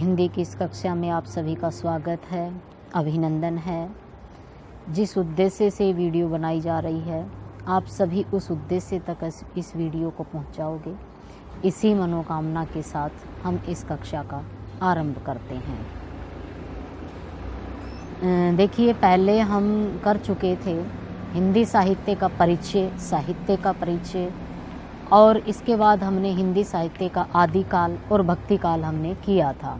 हिंदी की इस कक्षा में आप सभी का स्वागत है, अभिनंदन है। जिस उद्देश्य से वीडियो बनाई जा रही है, आप सभी उस उद्देश्य तक इस वीडियो को पहुंचाओगे। इसी मनोकामना के साथ हम इस कक्षा का आरंभ करते हैं। देखिए, पहले हम कर चुके थे हिंदी साहित्य का परिचय, और इसके बाद हमने हिंदी साहित्य का आदिकाल और भक्तिकाल हमने किया था।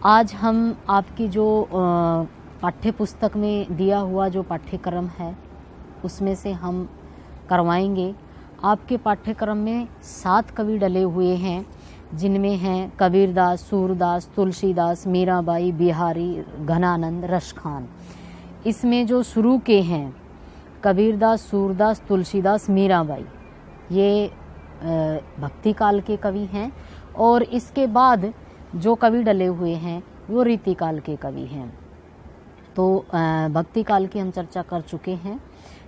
आज हम आपकी जो पाठ्य पुस्तक में दिया हुआ जो पाठ्यक्रम है उसमें से हम करवाएंगे। आपके पाठ्यक्रम में 7 कवि डले हुए हैं, जिनमें हैं कबीरदास, सूरदास, तुलसीदास, मीराबाई, बिहारी, घनानंद, रसखान। इसमें जो शुरू के हैं कबीरदास, सूरदास, तुलसीदास, मीराबाई, ये भक्ति काल के कवि हैं, और इसके बाद जो कवि डले हुए हैं वो रीति काल के कवि हैं। तो भक्ति काल की हम चर्चा कर चुके हैं।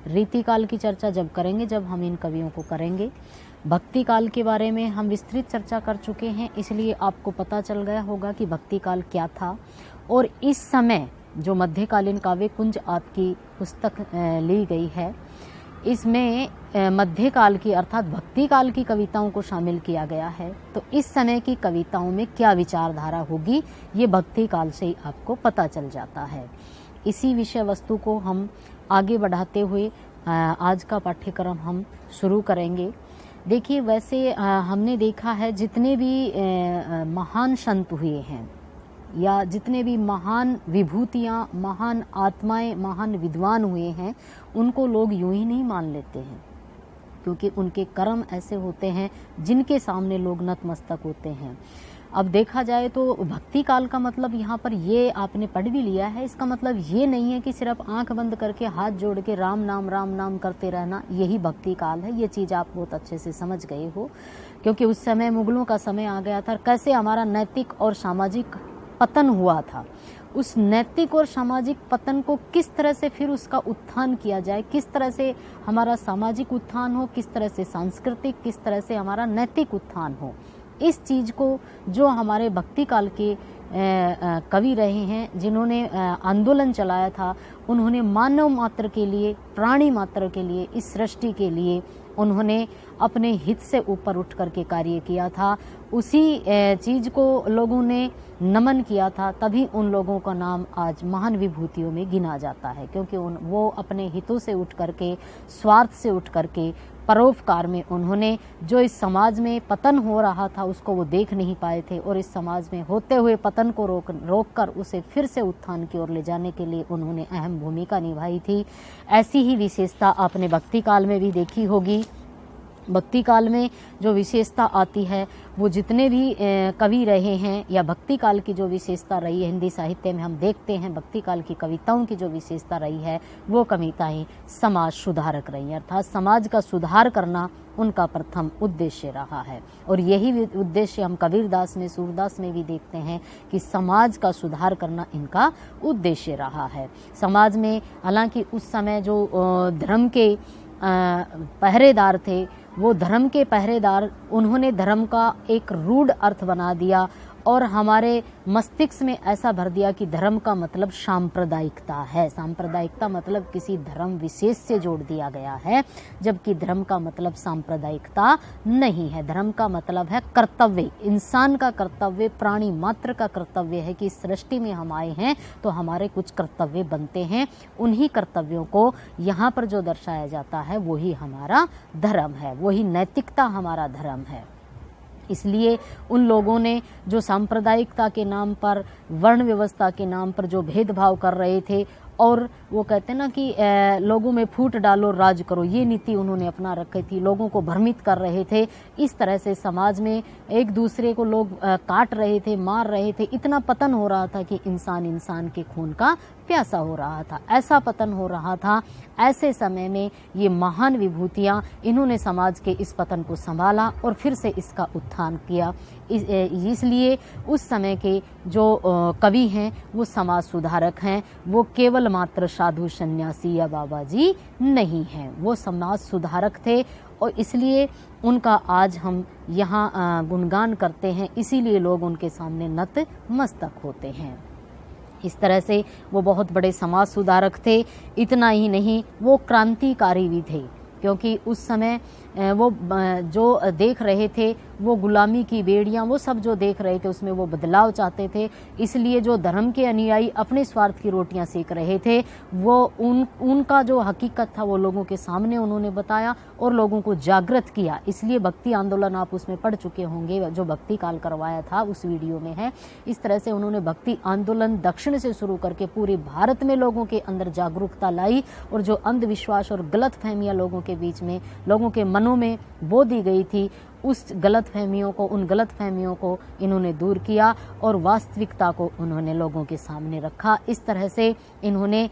रीति काल की चर्चा जब करेंगे, जब हम इन कवियों को करेंगे। भक्ति काल के बारे में हम विस्तृत चर्चा कर चुके हैं, इसलिए आपको पता चल गया होगा कि भक्ति काल क्या था। और इस समय जो मध्यकालीन काव्य कुंज आपकी पुस्तक ली गई है, इसमें मध्यकाल की अर्थात भक्ति काल की कविताओं को शामिल किया गया है। तो इस समय की कविताओं में क्या विचारधारा होगी, ये भक्ति काल से ही आपको पता चल जाता है। इसी विषय वस्तु को हम आगे बढ़ाते हुए आज का पाठ्यक्रम हम शुरू करेंगे। देखिए, वैसे हमने देखा है जितने भी महान संत हुए हैं या जितने भी महान विभूतियाँ, महान आत्माएं, महान विद्वान हुए हैं, उनको लोग यूं ही नहीं मान लेते हैं, क्योंकि उनके कर्म ऐसे होते हैं जिनके सामने लोग नतमस्तक होते हैं। अब देखा जाए तो भक्ति काल का मतलब यहाँ पर ये आपने पढ़ भी लिया है। इसका मतलब ये नहीं है कि सिर्फ आंख बंद करके हाथ जोड़ के राम नाम करते रहना यही भक्ति काल है। ये चीज़ आप बहुत अच्छे से समझ गए हो, क्योंकि उस समय मुगलों का समय आ गया था। कैसे हमारा नैतिक और सामाजिक पतन हुआ था, उस नैतिक और सामाजिक पतन को किस तरह से फिर उसका उत्थान किया जाए, किस तरह से हमारा सामाजिक उत्थान हो, किस तरह से सांस्कृतिक, किस तरह से हमारा नैतिक उत्थान हो, इस चीज़ को जो हमारे भक्ति काल के कवि रहे हैं, जिन्होंने आंदोलन चलाया था, उन्होंने मानव मात्र के लिए, प्राणी मात्र के लिए, इस सृष्टि के लिए उन्होंने अपने हित से ऊपर उठ करके कार्य किया था। उसी चीज़ को लोगों ने नमन किया था, तभी उन लोगों का नाम आज महान विभूतियों में गिना जाता है, क्योंकि वो अपने हितों से उठ करके, स्वार्थ से उठ करके, परोपकार में उन्होंने जो इस समाज में पतन हो रहा था उसको वो देख नहीं पाए थे, और इस समाज में होते हुए पतन को रोक कर उसे फिर से उत्थान की ओर ले जाने के लिए उन्होंने अहम भूमिका निभाई थी। ऐसी ही विशेषता आपने भक्ति काल में भी देखी होगी। भक्ति काल में जो विशेषता आती है, वो जितने भी कवि रहे हैं या भक्ति काल की जो विशेषता रही है हिंदी साहित्य में, हम देखते हैं भक्ति काल की कविताओं की जो विशेषता रही है, वो कविताएं समाज सुधारक रही हैं, अर्थात समाज का सुधार करना उनका प्रथम उद्देश्य रहा है। और यही उद्देश्य हम कबीरदास में, सूरदास में भी देखते हैं कि समाज का सुधार करना इनका उद्देश्य रहा है। समाज में हालांकि उस समय जो धर्म के पहरेदार थे, वो धर्म के पहरेदार, उन्होंने धर्म का एक रूढ़ अर्थ बना दिया और हमारे मस्तिष्क में ऐसा भर दिया कि धर्म का मतलब सांप्रदायिकता है। सांप्रदायिकता मतलब किसी धर्म विशेष से जोड़ दिया गया है, जबकि धर्म का मतलब सांप्रदायिकता नहीं है। धर्म का मतलब है कर्तव्य, इंसान का कर्तव्य, प्राणी मात्र का कर्तव्य है कि इस सृष्टि में हम आए हैं तो हमारे कुछ कर्तव्य बनते हैं। उन्हीं कर्तव्यों को यहाँ पर जो दर्शाया जाता है वही हमारा धर्म है, वही नैतिकता हमारा धर्म है। इसलिए उन लोगों ने जो सांप्रदायिकता के नाम पर, वर्ण व्यवस्था के नाम पर जो भेदभाव कर रहे थे, और वो कहते हैं ना कि लोगों में फूट डालो, राज करो, ये नीति उन्होंने अपना रखी थी। लोगों को भ्रमित कर रहे थे। इस तरह से समाज में एक दूसरे को लोग काट रहे थे, मार रहे थे। इतना पतन हो रहा था कि इंसान के खून का प्यासा हो रहा था, ऐसा पतन हो रहा था। ऐसे समय में ये महान विभूतियाँ, इन्होंने समाज के इस पतन को संभाला और फिर से इसका उत्थान किया। इसलिए उस समय के जो कवि हैं वो समाज सुधारक हैं, वो केवल मात्र साधु सन्यासी या बाबा जी नहीं हैं, वो समाज सुधारक थे। और इसलिए उनका आज हम यहाँ गुणगान करते हैं, इसीलिए लोग उनके सामने नतमस्तक होते हैं। इस तरह से वो बहुत बड़े समाज सुधारक थे। इतना ही नहीं, वो क्रांतिकारी भी थे, क्योंकि उस समय वो जो देख रहे थे वो गुलामी की बेड़ियां, वो सब जो देख रहे थे उसमें वो बदलाव चाहते थे। इसलिए जो धर्म के अनुयायी अपने स्वार्थ की रोटियां सेक रहे थे, वो उनका जो हकीकत था वो लोगों के सामने उन्होंने बताया और लोगों को जागृत किया। इसलिए भक्ति आंदोलन आप उसमें पढ़ चुके होंगे, जो भक्ति काल करवाया था उस वीडियो में है। इस तरह से उन्होंने भक्ति आंदोलन दक्षिण से शुरू करके पूरे भारत में लोगों के अंदर जागरूकता लाई, और जो अंधविश्वास और गलत फहमियाँ लोगों के बीच में, लोगों के मनों में बो दी गई थी, उन गलत फहमियों को इन्होंने दूर किया और वास्तविकता को उन्होंने लोगों के सामने रखा। इस तरह से इन्होंने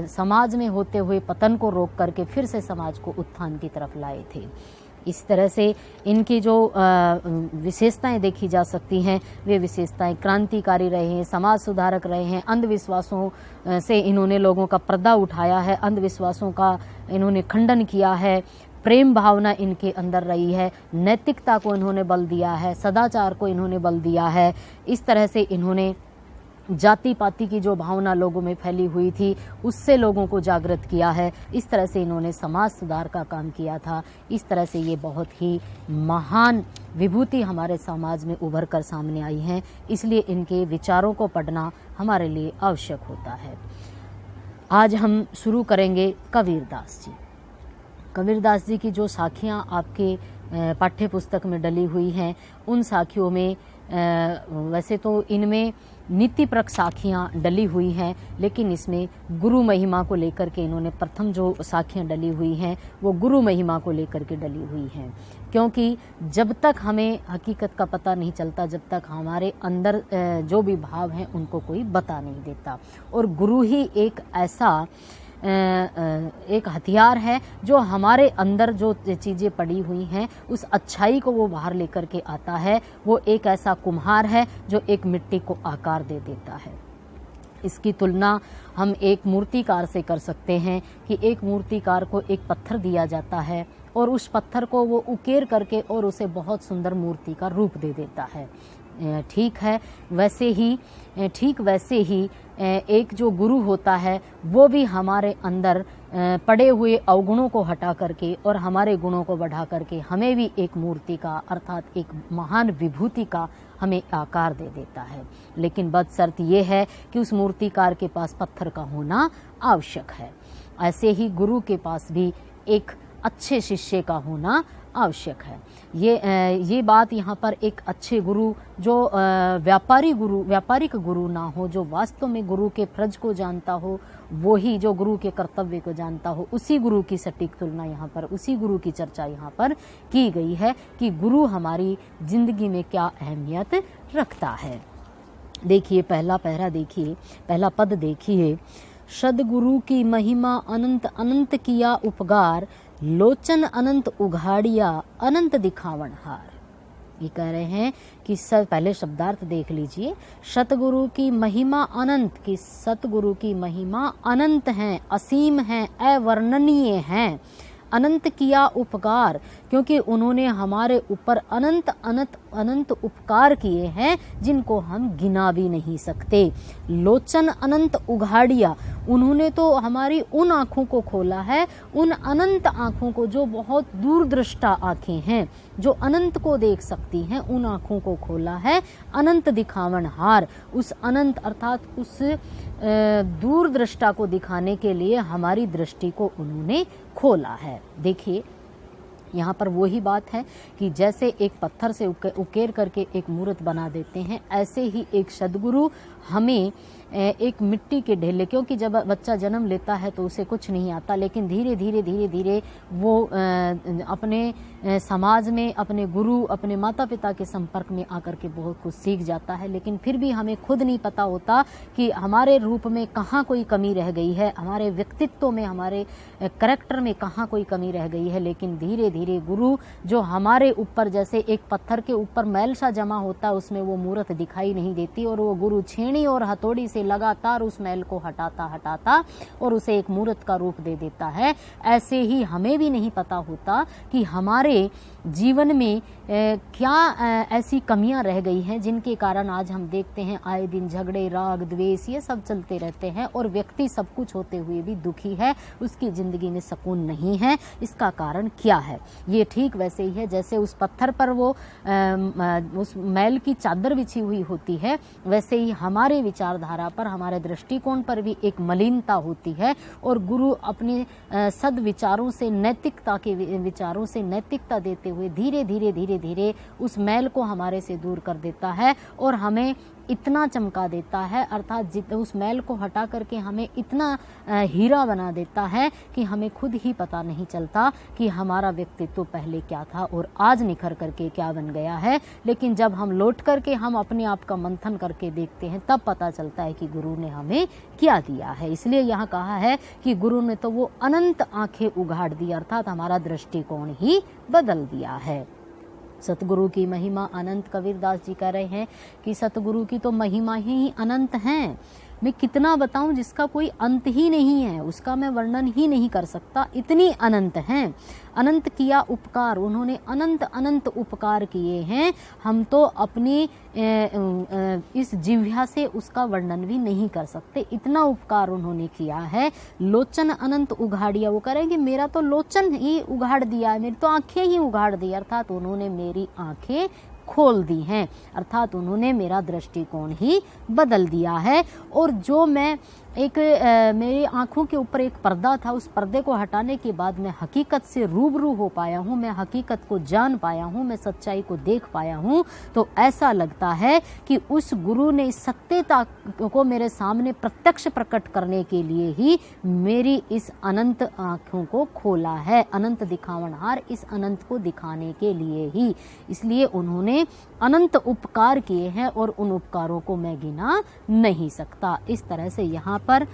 समाज में होते हुए पतन को रोक करके फिर से समाज को उत्थान की तरफ लाए थे। इस तरह से इनकी जो विशेषताएं देखी जा सकती हैं, वे विशेषताएं क्रांतिकारी रहे हैं, समाज सुधारक रहे हैं, अंधविश्वासों से इन्होंने लोगों का पर्दा उठाया है, अंधविश्वासों का इन्होंने खंडन किया है, प्रेम भावना इनके अंदर रही है, नैतिकता को इन्होंने बल दिया है, सदाचार को इन्होंने बल दिया है। इस तरह से इन्होंने जाति पाति की जो भावना लोगों में फैली हुई थी उससे लोगों को जागृत किया है। इस तरह से इन्होंने समाज सुधार का काम किया था। इस तरह से ये बहुत ही महान विभूति हमारे समाज में उभर कर सामने आई हैं, इसलिए इनके विचारों को पढ़ना हमारे लिए आवश्यक होता है। आज हम शुरू करेंगे कबीरदास जी। कबीरदास जी की जो साखियाँ आपके पाठ्य पुस्तक में डली हुई हैं, उन साखियों में वैसे तो इनमें नीतिप्रक साखियाँ डली हुई हैं, लेकिन इसमें गुरु महिमा को लेकर के इन्होंने प्रथम जो साखियाँ डली हुई हैं वो गुरु महिमा को लेकर के डली हुई हैं। क्योंकि जब तक हमें हकीकत का पता नहीं चलता, जब तक हमारे अंदर जो भी भाव हैं उनको कोई बता नहीं देता, और गुरु ही एक ऐसा एक हथियार है जो हमारे अंदर जो चीज़ें पड़ी हुई हैं उस अच्छाई को वो बाहर लेकर के आता है। वो एक ऐसा कुम्हार है जो एक मिट्टी को आकार दे देता है। इसकी तुलना हम एक मूर्तिकार से कर सकते हैं कि एक मूर्तिकार को एक पत्थर दिया जाता है और उस पत्थर को वो उकेर करके और उसे बहुत सुंदर मूर्ति का रूप दे देता है। ठीक वैसे ही एक जो गुरु होता है वो भी हमारे अंदर पड़े हुए अवगुणों को हटा करके और हमारे गुणों को बढ़ा करके हमें भी एक मूर्ति का अर्थात एक महान विभूति का हमें आकार दे देता है। लेकिन बदशर्त ये है कि उस मूर्तिकार के पास पत्थर का होना आवश्यक है। ऐसे ही गुरु के पास भी एक अच्छे शिष्य का होना आवश्यक है। ये बात यहाँ पर एक अच्छे गुरु जो व्यापारिक गुरु ना हो, जो वास्तव में गुरु के फर्ज को जानता हो, वो ही जो गुरु के कर्तव्य को जानता हो, उसी गुरु की सटीक तुलना यहाँ पर, उसी गुरु की चर्चा यहाँ पर की गई है कि गुरु हमारी जिंदगी में क्या अहमियत रखता है। देखिए पहला पहरा देखिए, पहला पद देखिए। सदगुरु की महिमा अनंत अनंत किया उपकार, लोचन अनंत उघाड़िया अनंत दिखावन हार। ये कह रहे हैं कि पहले शब्दार्थ देख लीजिए। सतगुरु की महिमा अनंत, की सतगुरु की महिमा अनंत है, असीम है, अवर्णनीय है। अनंत किया उपकार, क्योंकि उन्होंने हमारे ऊपर अनंत अनंत अनंत उपकार किए हैं जिनको हम गिना भी नहीं सकते। लोचन अनंत उघाड़िया, उन्होंने तो हमारी उन आँखों को खोला है, उन अनंत आँखों को जो बहुत दूरदृष्टा आँखें हैं, जो अनंत को देख सकती हैं, उन आँखों को खोला है। अनंत दिखावन हार, उस अनंत अर्थात उस दूरदृष्टा को दिखाने के लिए हमारी दृष्टि को उन्होंने खोला है। देखिए यहाँ पर वही बात है कि जैसे एक पत्थर से उकेर करके एक मूर्त बना देते हैं, ऐसे ही एक सद्गुरु हमें एक मिट्टी के ढेले, क्योंकि जब बच्चा जन्म लेता है तो उसे कुछ नहीं आता, लेकिन धीरे धीरे वो अपने समाज में, अपने गुरु, अपने माता पिता के संपर्क में आकर के बहुत कुछ सीख जाता है। लेकिन फिर भी हमें खुद नहीं पता होता कि हमारे रूप में कहाँ कोई कमी रह गई है, हमारे व्यक्तित्व में, हमारे करैक्टर में कहाँ कोई कमी रह गई है। लेकिन धीरे धीरे गुरु जो हमारे ऊपर, जैसे एक पत्थर के ऊपर मैल सा जमा होता है, उसमें वो मूर्त दिखाई नहीं देती, और वो गुरु छेनी और हथौड़ी से लगातार उस मैल को हटाता और उसे एक मूर्त का रूप दे देता है। ऐसे ही हमें भी नहीं पता होता कि हमारे जीवन में क्या ऐसी कमियां रह गई हैं जिनके कारण आज हम देखते हैं आए दिन झगड़े, राग, द्वेष ये सब चलते रहते हैं, और व्यक्ति सब कुछ होते हुए भी दुखी है, उसकी जिंदगी में सुकून नहीं है। इसका कारण क्या है? ये ठीक वैसे ही है जैसे उस पत्थर पर वो उस मैल की चादर बिछी हुई होती है, वैसे ही हमारे विचारधारा पर, हमारे दृष्टिकोण पर भी एक मलिनता होती है। और गुरु अपने सद विचारों से, नैतिकता के विचारों से नैतिकता देते हुए धीरे धीरे उस मैल को हमारे से दूर कर देता है और हमें इतना चमका देता है, अर्थात उस मैल को हटा करके हमें इतना हीरा बना देता है कि हमें खुद ही पता नहीं चलता कि हमारा व्यक्तित्व पहले क्या था और आज निखर करके क्या बन गया है। लेकिन जब हम लौट करके हम अपने आप का मंथन करके देखते हैं, तब पता चलता है कि गुरु ने हमें क्या दिया है। इसलिए यहाँ कहा है कि गुरु ने तो वो अनंत आंखें उघाड़ दी, अर्थात हमारा दृष्टिकोण ही बदल दिया है। सतगुरु की महिमा अनंत। कबीरदास जी कह रहे हैं कि सतगुरु की तो महिमा ही अनंत है, मैं कितना बताऊं जिसका कोई अंत ही नहीं है, उसका मैं वर्णन ही नहीं कर सकता, इतनी अनंत हैं। अनंत किया उपकार, उन्होंने अनंत अनंत उपकार किए हैं, हम तो अपनी इस जिह्वा से उसका वर्णन भी नहीं कर सकते, इतना उपकार उन्होंने किया है। लोचन अनंत उघाड़िया, वो कह रहे हैं कि मेरा तो लोचन ही उघाड़ दिया है, मेरी तो आंखें ही उघाड़ दी, अर्थात उन्होंने मेरी आंखें खोल दी हैं, अर्थात उन्होंने मेरा दृष्टिकोण ही बदल दिया है। और जो मैं मेरी आंखों के ऊपर एक पर्दा था, उस पर्दे को हटाने के बाद मैं हकीकत से रूबरू हो पाया हूँ, मैं हकीकत को जान पाया हूँ, मैं सच्चाई को देख पाया हूँ, तो ऐसा लगता है कि उस गुरु ने इस सत्यता को मेरे सामने प्रत्यक्ष प्रकट करने के लिए ही मेरी इस अनंत आंखों को खोला है, अनंत दिखावनहार इस अनंत को दिखाने के लिए ही। इसलिए उन्होंने अनंत उपकार किए हैं और उन उपकारों को मैं गिना नहीं सकता। इस तरह से यहाँ पर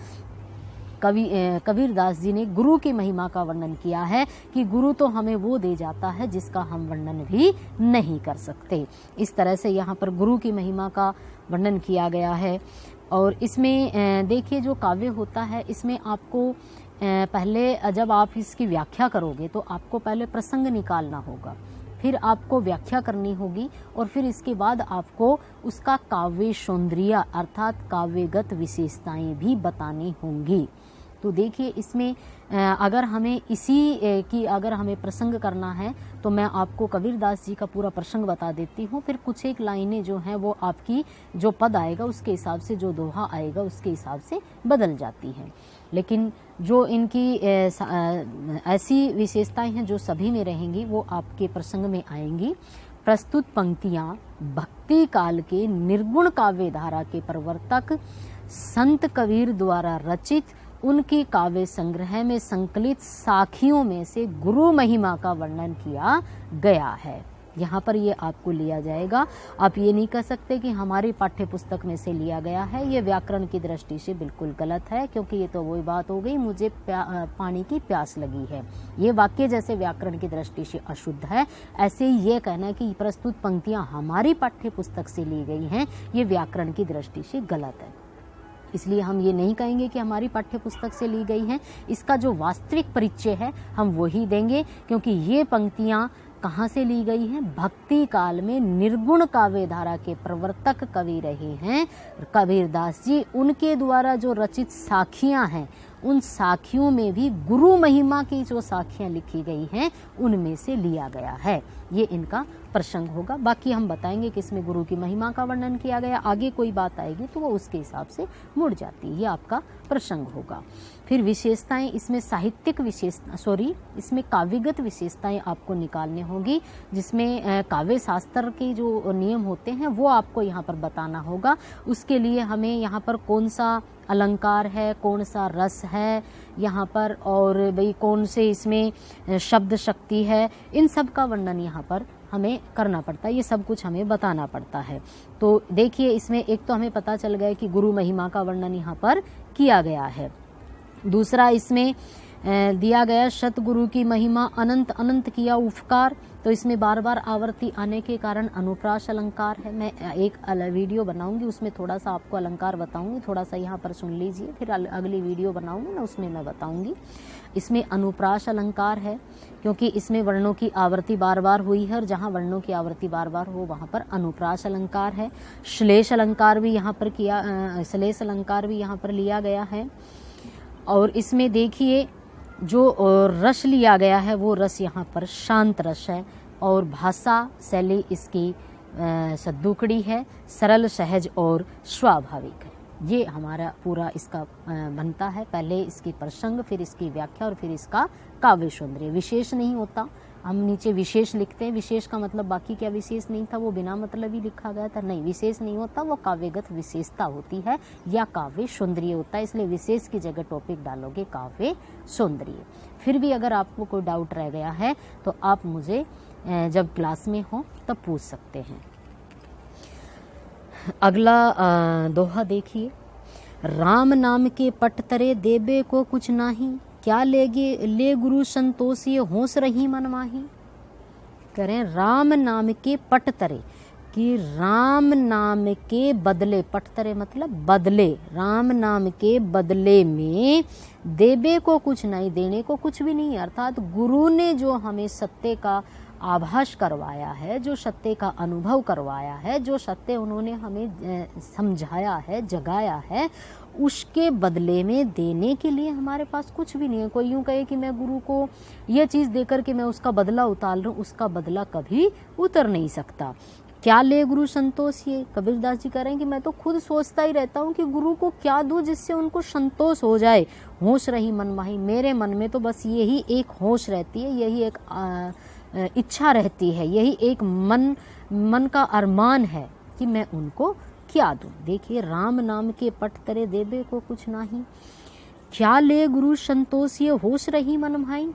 कबीरदास जी ने गुरु की महिमा का वर्णन किया है कि गुरु तो हमें वो दे जाता है जिसका हम वर्णन भी नहीं कर सकते। इस तरह से यहाँ पर गुरु की महिमा का वर्णन किया गया है। और इसमें देखिए जो काव्य होता है, इसमें आपको पहले जब आप इसकी व्याख्या करोगे तो आपको पहले प्रसंग निकालना होगा, फिर आपको व्याख्या करनी होगी और फिर इसके बाद आपको उसका काव्य सौंदर्य अर्थात काव्यगत विशेषताएं भी बतानी होंगी। तो देखिए इसमें अगर हमें अगर हमें प्रसंग करना है तो मैं आपको कबीरदास जी का पूरा प्रसंग बता देती हूँ, फिर कुछ एक लाइनें जो हैं वो आपकी जो पद आएगा उसके हिसाब से, जो दोहा आएगा उसके हिसाब से बदल जाती हैं। लेकिन जो इनकी ऐसी विशेषताएं हैं जो सभी में रहेंगी वो आपके प्रसंग में आएंगी। प्रस्तुत पंक्तियां भक्ति काल के निर्गुण काव्य धारा के प्रवर्तक संत कबीर द्वारा रचित उनकी काव्य संग्रह में संकलित साखियों में से गुरु महिमा का वर्णन किया गया है। यहाँ पर ये आपको लिया जाएगा। आप ये नहीं कह सकते कि हमारी पाठ्य पुस्तक में से लिया गया है, ये व्याकरण की दृष्टि से बिल्कुल गलत है, क्योंकि ये तो वही बात हो गई मुझे पानी की प्यास लगी है, ये वाक्य जैसे व्याकरण की दृष्टि से अशुद्ध है, ऐसे ही ये कहना कि प्रस्तुत पंक्तियां हमारी पाठ्य पुस्तक से ली गई हैं, ये व्याकरण की दृष्टि से गलत है। इसलिए हम ये नहीं कहेंगे कि हमारी पाठ्य पुस्तक से ली गई हैं, इसका जो वास्तविक परिचय है हम वही देंगे, क्योंकि ये पंक्तियां कहाँ से ली गई हैं? भक्ति काल में निर्गुण काव्य धारा के प्रवर्तक कवि रहे हैं कबीरदास जी, उनके द्वारा जो रचित साखियां हैं उन साखियों में भी गुरु महिमा की जो साखियाँ लिखी गई हैं उनमें से लिया गया है। ये इनका प्रसंग होगा। बाकी हम बताएंगे कि इसमें गुरु की महिमा का वर्णन किया गया, आगे कोई बात आएगी तो वो उसके हिसाब से मुड़ जाती है। ये आपका प्रसंग होगा। फिर विशेषताएं, इसमें साहित्यिक इसमें काव्यगत विशेषताएं आपको निकालनी होगी, जिसमें काव्य शास्त्र के जो नियम होते हैं वो आपको यहाँ पर बताना होगा। उसके लिए हमें यहाँ पर कौन सा अलंकार है, कौन सा रस है यहाँ पर, और भाई कौन से इसमें शब्द शक्ति है, इन सब का वर्णन यहाँ पर हमें करना पड़ता है। ये सब कुछ हमें बताना पड़ता है। तो देखिए, इसमें एक तो हमें पता चल गया कि गुरु महिमा का वर्णन यहाँ पर किया गया है। दूसरा, इसमें दिया गया सतगुरु की महिमा, अनंत अनंत किया उपकार। तो इसमें बार बार आवर्ती आने के कारण अनुप्रास अलंकार है। मैं एक वीडियो बनाऊंगी, उसमें थोड़ा सा आपको अलंकार बताऊंगी, थोड़ा सा यहाँ पर सुन लीजिए, फिर अगली वीडियो बनाऊंगी ना, उसमें मैं बताऊंगी। इसमें अनुप्रास अलंकार है क्योंकि इसमें वर्णों की आवृत्ति बार बार हुई है, और जहाँ वर्णों की आवृत्ति बार बार हो वहाँ पर अनुप्रास अलंकार है। श्लेष अलंकार भी यहाँ पर लिया गया है। और इसमें देखिए, जो रस लिया गया है वो रस यहाँ पर शांत रस है, और भाषा शैली इसकी सद्दुकड़ी है, सरल सहज और स्वाभाविक है। ये हमारा पूरा इसका बनता है। पहले इसकी प्रसंग, फिर इसकी व्याख्या, और फिर इसका काव्य सौंदर्य। विशेष नहीं होता, हम नीचे विशेष लिखते हैं। विशेष का मतलब बाकी क्या विशेष नहीं था, वो बिना मतलब ही लिखा गया था। नहीं, विशेष नहीं होता, वो काव्यगत विशेषता होती है या काव्य सौंदर्य होता है। इसलिए विशेष की जगह टॉपिक डालोगे काव्य सौंदर्य। फिर भी अगर आपको कोई डाउट रह गया है तो आप मुझे जब क्लास में हो तब पूछ सकते हैं। अगला दोहा देखिए, राम नाम के पट तरे देबे को कुछ नाही, क्या ले गुरु संतोषिए होश रही मन माही। करें राम नाम के पट तरे, कि राम नाम के बदले, पट तरे मतलब बदले, राम नाम के बदले में देबे को कुछ नहीं, देने को कुछ भी नहीं। अर्थात गुरु ने जो हमें सत्य का आभास करवाया है, जो सत्य का अनुभव करवाया है, जो सत्य उन्होंने हमें समझाया है, जगाया है, उसके बदले में देने के लिए हमारे पास कुछ भी नहीं है। कोई यूं कहे कि मैं गुरु को ये चीज़ देकर के मैं उसका बदला उतार लूँ, उसका बदला कभी उतर नहीं सकता। क्या ले गुरु संतोष, ये कबीरदास जी कह रहे हैं कि मैं तो खुद सोचता ही रहता हूँ कि गुरु को क्या दूँ जिससे उनको संतोष हो जाए। होश रही मन माही, मेरे मन में तो बस यही एक होश रहती है, यही एक इच्छा रहती है, यही एक मन का अरमान है कि मैं उनको क्या दूं। देखिए, राम नाम के पट तरे देबे को कुछ नाही, क्या ले गुरु संतोष ये होश रही मन भाई।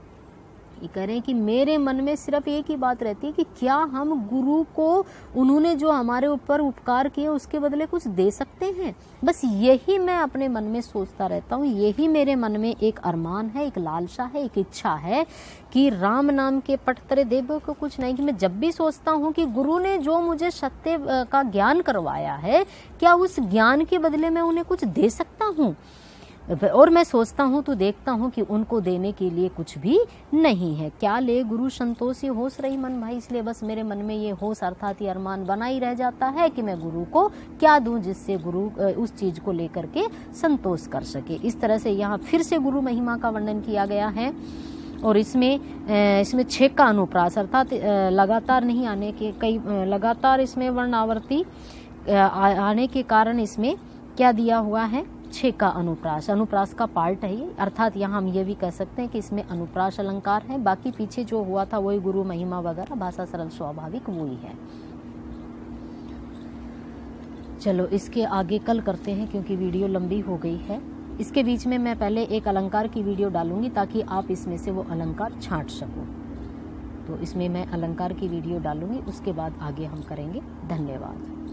ये कह रहे हैं कि मेरे मन में सिर्फ एक ही बात रहती है कि क्या हम गुरु को, उन्होंने जो हमारे ऊपर उपकार किए उसके बदले कुछ दे सकते हैं। बस यही मैं अपने मन में सोचता रहता हूँ, यही मेरे मन में एक अरमान है, एक लालसा है, एक इच्छा है कि राम नाम के पट तरे देबे को कुछ नहीं। कि मैं जब भी सोचता हूँ कि गुरु ने जो मुझे सत्य का ज्ञान करवाया है, क्या उस ज्ञान के बदले मैं उन्हें कुछ दे सकता हूँ। और मैं सोचता हूँ तो देखता हूँ कि उनको देने के लिए कुछ भी नहीं है। क्या ले गुरु संतोष ये होश रही मन भाई। इसलिए बस मेरे मन में ये होश अर्थात ये अरमान बना ही रह जाता है कि मैं गुरु को क्या दूं जिससे गुरु उस चीज को लेकर के संतोष कर सके। इस तरह से यहाँ फिर से गुरु महिमा का वर्णन किया गया है। और इसमें छेक का अनुप्रास अर्थात लगातार नहीं आने के, कई लगातार इसमें वर्णावर्ती आने के कारण इसमें क्या दिया हुआ है, छेक का अनुप्रास का पार्ट है ये। अर्थात यहाँ हम ये भी कह सकते हैं कि इसमें अनुप्रास अलंकार है। बाकी पीछे जो हुआ था वही गुरु महिमा वगैरह, भाषा सरल स्वाभाविक वही है। चलो इसके आगे कल करते हैं क्योंकि वीडियो लंबी हो गई है। इसके बीच में मैं पहले एक अलंकार की वीडियो डालूंगी ताकि आप इसमें से वो अलंकार छांट सको। तो इसमें मैं अलंकार की वीडियो डालूंगी, उसके बाद आगे हम करेंगे। धन्यवाद।